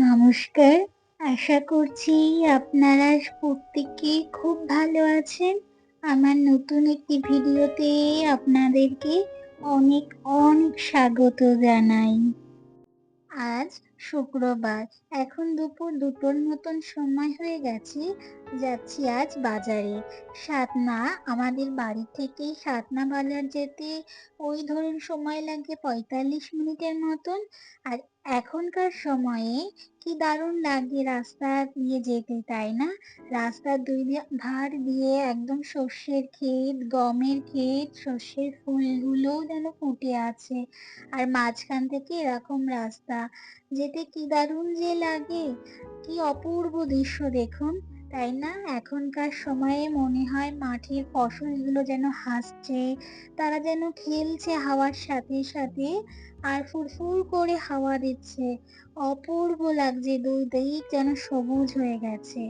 নমস্কার। আশা করছি আপনারা প্রত্যেকে খুব ভালো আছেন। আমার নতুন একটি ভিডিওতে আপনাদেরকে অনেক অনেক স্বাগত জানাই। আজ শুক্রবার, এখন দুপুর 2টোর মতন সময় হয়ে গেছে। যাচ্ছি আজ বাজারে। সাতনা, আমাদের বাড়ি থেকে সাতনা বাজার যেতে ওই ধরুন সময় লাগে 45 মিনিটের মতন। আর এখনকার সময়ে কি দারুণ লাগে রাস্তা দিয়ে যেতে, তাই না? রাস্তার দুই ধার দিয়ে একদম সর্ষের ক্ষেত, গমের ক্ষেত, সর্ষের ফুলগুলোও যেন ফুটে আছে। আর মাঝখান থেকে এরকম রাস্তা, যেতে কি দারুণ যে লাগে, কি অপূর্ব দৃশ্য দেখুন, তাই না? এখনকার সময়ে মনে হয় মাঠের ফসলগুলো যেন হাসছে, তারা যেন খেলছে হাওয়ার সাথে সাথে, আর ফুরফুর করে হাওয়া দিচ্ছে। অপূর্ব লাগছে, দুই দিক যেন সবুজ হয়ে গেছে।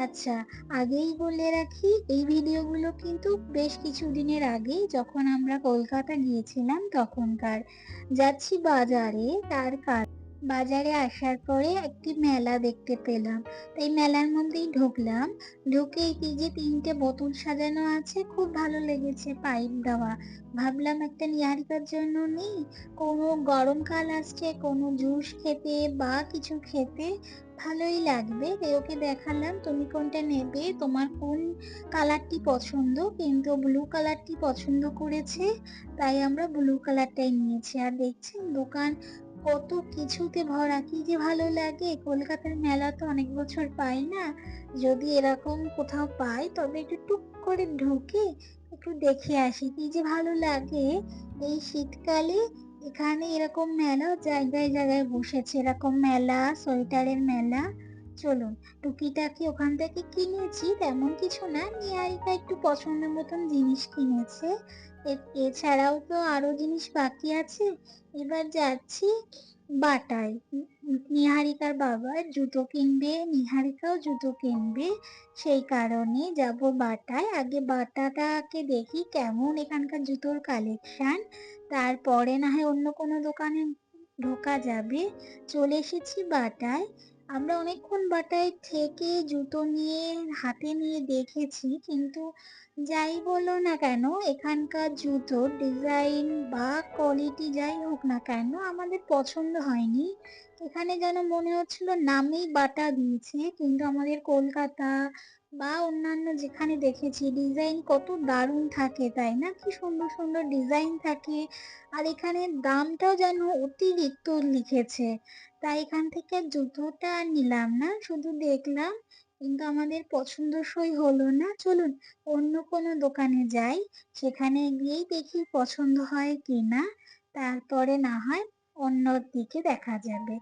আচ্ছা, আগেই বলে রাখি, এই ভিডিওগুলো কিন্তু বেশ কিছুদিনের আগে যখন আমরা কলকাতা গিয়েছিলাম তখনকার। যাচ্ছি বাজারে, তার কারণ বাজারে আসার পরে একটি মেলা দেখতে পেলাম, তাই মেলার মধ্যেই ঢুকলাম। ঢুকেই কি যে 3টে বোতল সাজানো আছে, খুব ভালো লেগেছে, পাইপ দেওয়া। ভাবলাম একটা নিহারিকার জন্য নিই, কোনো গরমকাল আসছে, কোনো জুস খেতে বা কিছু খেতে ভালোই লাগবে। তাই ওকে দেখালাম, তুমি কোনটা নেবে, তোমার কোন কালারটি পছন্দ, কিন্তু ব্লু কালারটি পছন্দ করেছে, তাই আমরা ব্লু কালারটাই নিয়েছি। আর দেখছেন দোকান কত কিছুতে ভরা, কি যে ভালো লাগে। কলকাতার মেলা তো অনেক বছর পাই না, যদি এরকম কোথাও পাই তবে একটু টুক করে ঢুকে একটু দেখে আসি, কি যে ভালো লাগে। এই শীতকালে এখানে এরকম মেলা জায়গায় জায়গায় বসেছে, এরকম মেলা, সোয়েটারের মেলা। চলুন, টুকিটাকি ওখান থেকে কিনেছি, তেমন কিছু না, নিহারিকা একটু পছন্দ মতন জিনিস কিনেছে। এছাড়াও তো আরো জিনিস বাকি আছে। এবার যাচ্ছি বাটায়। নিহারিকার বাবা জুতো কিনবে, নিহারিকাও জুতো কিনবে, সেই কারণে যাব বাটায়। আগে বাটাটাকে দেখি কেমন এখানকার জুতোর কালেকশন, তারপরে না হয় অন্য কোনো দোকানে ঢোকা যাবে। চলে এসেছি বাটায়। আমরা অনেকক্ষণ বাটায় থেকে জুতো নিয়ে হাতে নিয়ে দেখেছি, কিন্তু যাই বলো না কেন, এখানকার জুতোর ডিজাইন বা কোয়ালিটি যাই হোক না কেন আমাদের পছন্দ হয়নি। এখানে যেন মনে হচ্ছিল নামেই বাটা দিয়েছে, কিন্তু আমাদের কলকাতা বা অন্যান্য যেখানে দেখেছি ডিজাইন কত দারুণ থাকে, তাই না? কি সুন্দর সুন্দর ডিজাইন থাকে। আর এখানে দামটাও যেন অতিরিক্ত লিখেছে, তাই এখান থেকে জুতোটা আর নিলাম না, শুধু দেখলাম, কিন্তু আমাদের পছন্দসই হলো না। চলুন অন্য কোনো দোকানে যাই, সেখানে গিয়েই দেখি পছন্দ হয় কিনা, তারপরে না হয় অন্য দিকে দেখা যাবে।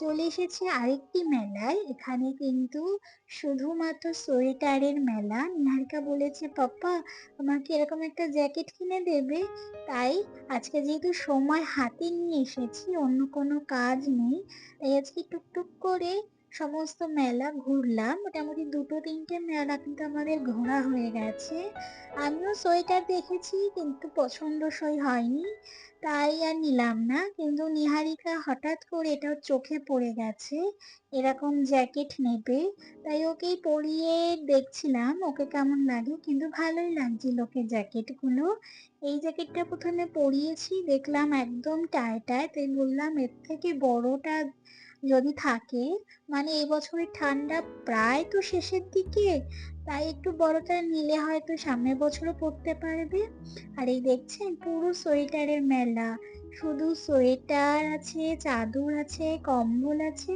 চলে এসেছি আরেকটি মেলায়, এখানে কিন্তু শুধুমাত্র সোয়েটারের মেলা। নিহারিকা বলেছে, পাপা আমাকে এরকম একটা জ্যাকেট কিনে দেবে। তাই আজকে যেহেতু সময় হাতে নিয়ে এসেছি, অন্য কোনো কাজ নেই, তাই আজকে টুকটুক করে সমস্ত মেলা ঘুরলাম। মোটামুটি 2-3টে মেলা কিন্তু আমাদের ঘোরা হয়ে গেছে। আমিও সোয়েটার দেখেছি, কিন্তু পছন্দসই হয়নি, তাই আর নিলাম না। কিন্তু নিহারিকা হঠাৎ করে এটা ওর চোখে পড়ে গেছে, এরকম জ্যাকেট নেবে, তাই ওকেই পরিয়ে দেখছিলাম ওকে কেমন লাগে, কিন্তু ভালোই লাগছিল ওকে জ্যাকেটগুলো। এই জ্যাকেটটা প্রথমে পরিয়েছি, দেখলাম একদম টায়, তাই বললাম এর থেকে বড়টা যদি থাকে, মানে এবছরের ঠান্ডা প্রায় তো শেষের দিকে, তাই একটু বড়টা নিলে হয়তো সামনের বছরও পরতে পারবে। আর এই দেখছেন পুরো সোয়েটারের মেলা, শুধু সোয়েটার আছে, চাদর আছে, কম্বল আছে।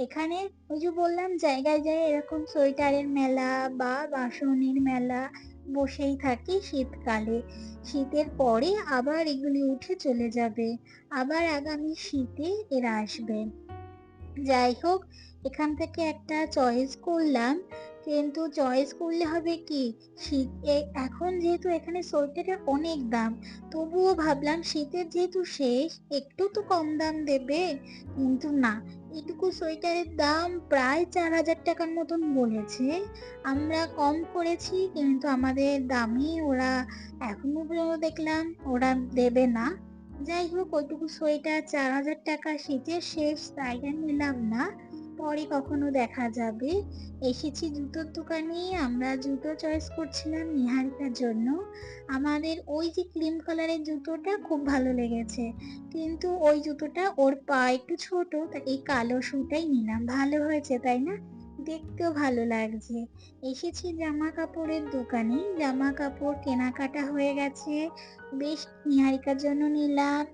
এখানে ওই যে বললাম জায়গায় জায়গায় এরকম সোয়েটারের মেলা বা বাসনের মেলা বসেই থাকে শীতকালে। শীতের পরে আবার এগুলি উঠে চলে যাবে, আবার আগামী শীতে এরা আসবে। যাই হোক, এখান থেকে একটা চয়েস করলাম, কিন্তু চয়েস করলে হবে কি, এখন যেহেতু এখানে সোয়েটারের অনেক দাম, তবুও ভাবলাম শীতের যেহেতু শেষ, একটু তো কম দাম দেবে, কিন্তু না, এটুকু সোয়েটারের দাম প্রায় 4,000 টাকার মতন বলেছে। আমরা কম করেছি, কিন্তু আমাদের দামই ওরা এখনো পর্যন্ত দেখলাম ওরা দেবে না। যাই হোক, ওইটুকু সোয়েটার 4,000 টাকা শীতের শেষ, তাই আর নিলাম না, পরে কখনো দেখা যাবে। এসেছি জুতোর দোকানে, আমরা জুতো চয়েস করছিলাম নিহারিকার জন্য। আমাদের ওই যে ক্রিম কালারের জুতোটা খুব ভালো লেগেছে, কিন্তু ওই জুতোটা ওর পা একটু ছোট, তাই এই কালো শুটাই নিলাম। ভালো হয়েছে তাই না? দেখতেও ভালো লাগছে। এসেছি জামা কাপড়ের দোকানে, জামা কাপড় কেনাকাটা হয়ে গেছে। বেশ, নিহারিকার জন্য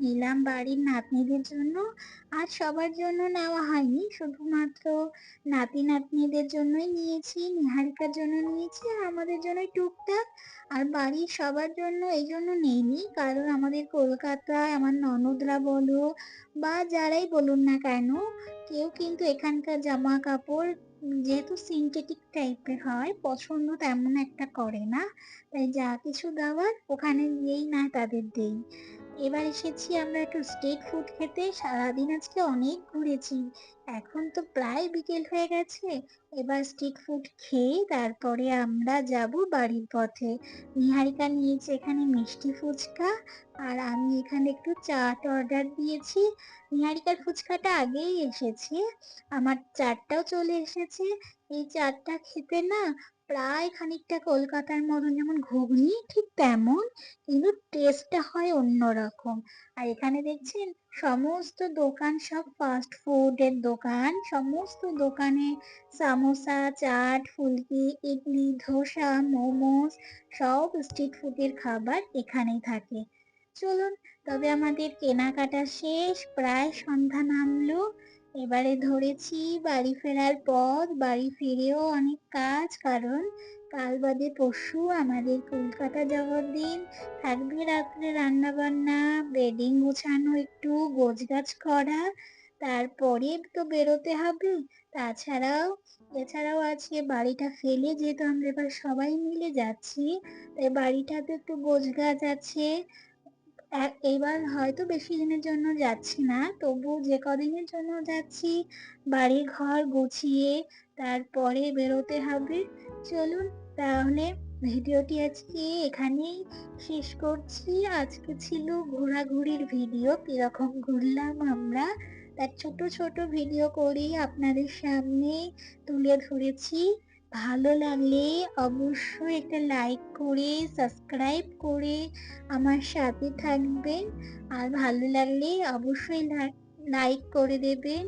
নিলাম বাড়ির নাতনিদের জন্য। আর সবার জন্য নেওয়া হয়নি, শুধুমাত্র নাতি-নাতনিদের জন্যই নিয়েছি, নিহারিকার জন্য নিয়েছি আর আমাদের জন্যই টুকটাক। আর বাড়ির সবার জন্য এই জন্য নেইনি, কারণ আমাদের কলকাতায় আমার ননদরা বলো বা যারাই বলুন না কেন, কেউ কিন্তু এখানকার জামা কাপড় যেহেতু সিনথেটিক টাইপের হয়, পছন্দ তেমন একটা করে না। তাই যা কিছু দেওয়ার ওখানে গিয়েই না তাদের দেই। এবার এসেছি আমরা একটু স্ট্রিট ফুড খেতে। সারাদিন আজকে অনেক ঘুরেছি, এখন তো প্রায় বিকেল হয়ে গেছে। এবার স্ট্রিট ফুড খেয়ে তারপরে আমরা যাব বাড়ির পথে। নিহারিকা নিয়েছে এখানে মিষ্টি ফুচকা, আর আমি এখানে একটু চাট অর্ডার দিয়েছি। নিহারিকার ফুচকাটা আগেই এসেছে, আমার চাটটাও চলে এসেছে। এই চাটটা খেতে না প্রায় খানিকটা কলকাতার মতন, যেমন ঘুগনি ঠিক তেমন, কিন্তু টেস্টটা হয় অন্যরকম। আর এখানে দেখছেন সমস্ত দোকান সব ফাস্ট ফুডের দোকান, সমস্ত দোকানে সামোসা, চাট, ফুলকি, ইডলি, ধোসা, মোমোস, সব স্ট্রিট ফুডের খাবার এখানেই থাকে। চলুন, তবে আমাদের কেনাকাটা শেষ, প্রায় সন্ধ্যা নামলো। এবারে ধরেছি বাড়ি ফেরার পথ। বাড়ি ফিরেও অনেক কাজ, কারণ কাল বাদে পরশু আমাদের কলকাতা যাওয়ার দিন। থাকবে রাত্রে রান্না বান্না, বেডিং গোছানো, একটু গোছগাছ করা, তারপরে তো বেরোতে হবে। এছাড়াও আছে বাড়িটা ফেলে, যেহেতু আমরা এবার সবাই মিলে যাচ্ছি, তাই বাড়িটাতে একটু গোছগাছ আছে। এবার হয়তো বেশি দিনের জন্য যাচ্ছি না, তবু যে কদিনের জন্য যাচ্ছি বাড়ি ঘর গুছিয়ে তারপরে বেরোতে হবে। চলুন, তাহলে ভিডিওটি আজকে এখানেই শেষ করছি। আজকে ছিল ঘোরাঘুরির ভিডিও, কিরকম ঘুরলাম আমরা তার ছোট ছোট ভিডিও করেই আপনাদের সামনে তুলে ধরেছি। ভালো লাগলে অবশ্যই একটা লাইক করে সাবস্ক্রাইব করে আমার সাথে থাকবেন। আর ভালো লাগলে অবশ্যই লাইক করে দেবেন।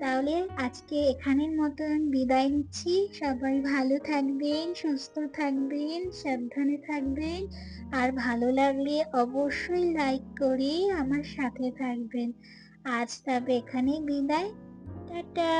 তাহলে আজকে এখানের মতন বিদায় নিচ্ছি। সবাই ভালো থাকবেন, সুস্থ থাকবেন, সাবধানে থাকবেন। আর ভালো লাগলে অবশ্যই লাইক করে আমার সাথে থাকবেন। আজ তবে এখানেই বিদায়। টাটা।